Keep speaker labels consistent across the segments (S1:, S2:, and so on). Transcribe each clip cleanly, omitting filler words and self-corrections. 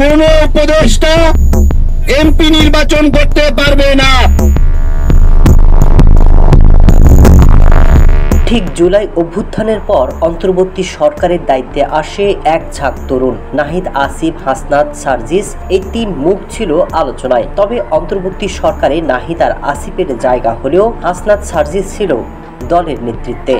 S1: কোন উপদেষ্টা এমপি নির্বাচন করতে পারবে না।
S2: ঠিক জুলাই অভ্যুত্থানের পর অন্তর্বর্তী সরকারের দায়িত্বে আসে এক ঝাঁক তরুণ। নাহিদ, আসিফ, হাসনাত, সার্জিস এই তিন মুখ ছিল আলোচনায়। তবে অন্তর্বর্তী সরকারে নাহিদ আর আসিফের জায়গা হলেও হাসনাত, সার্জিস ছিল দলের নেতৃত্বে।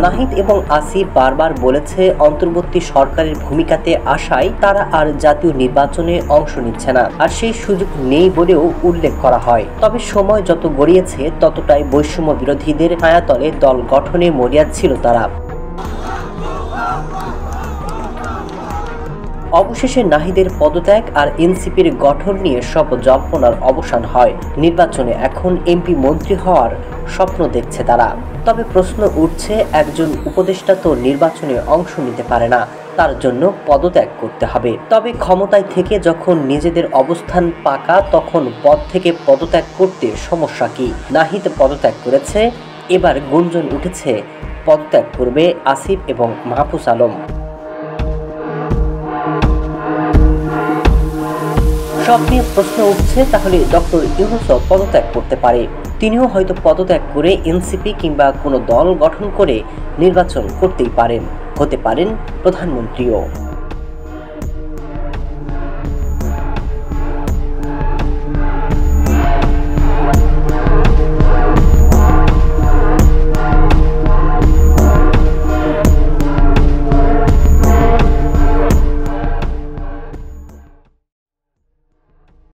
S2: নাহিদ এবং আসিফ বারবার বলেছে অন্তর্বর্তী সরকারের ভূমিকাতে আসায় তারা আর জাতীয় নির্বাচনে অংশ নিচ্ছে না, আর সেই সুযোগ নেই বলেও উল্লেখ করা হয়। তবে সময় যত গড়িয়েছে ততটাই বৈষম্য বিরোধীদের ছায়াতলে দল গঠনে মরিয়া ছিল তারা। অবশেষে নাহিদের পদত্যাগ আর এনসিপির গঠন নিয়ে সব জল্পনার অবসান হয়। নির্বাচনে এখন এমপি মন্ত্রী হওয়ার স্বপ্ন দেখছে তারা। তবে প্রশ্ন উঠছে, একজন উপদেষ্টা তো নির্বাচনে অংশ নিতে পারে না, তার জন্য পদত্যাগ করতে হবে। তবে ক্ষমতায় থেকে যখন নিজেদের অবস্থান পাকা, তখন পদ থেকে পদত্যাগ করতে সমস্যা কি? নাহিদ পদত্যাগ করেছে, এবার গুঞ্জন উঠেছে পদত্যাগ করবে আসিফ এবং মাহফুজ আলম। সব নিয়ে প্রশ্ন উঠছে, তাহলে ডক্টর ইউনূসও পদত্যাগ করতে পারে। তিনিও হয়তো পদত্যাগ করে এনসিপি কিংবা কোনো দল গঠন করে নির্বাচন করতেই পারেন, হতে পারেন প্রধানমন্ত্রীও।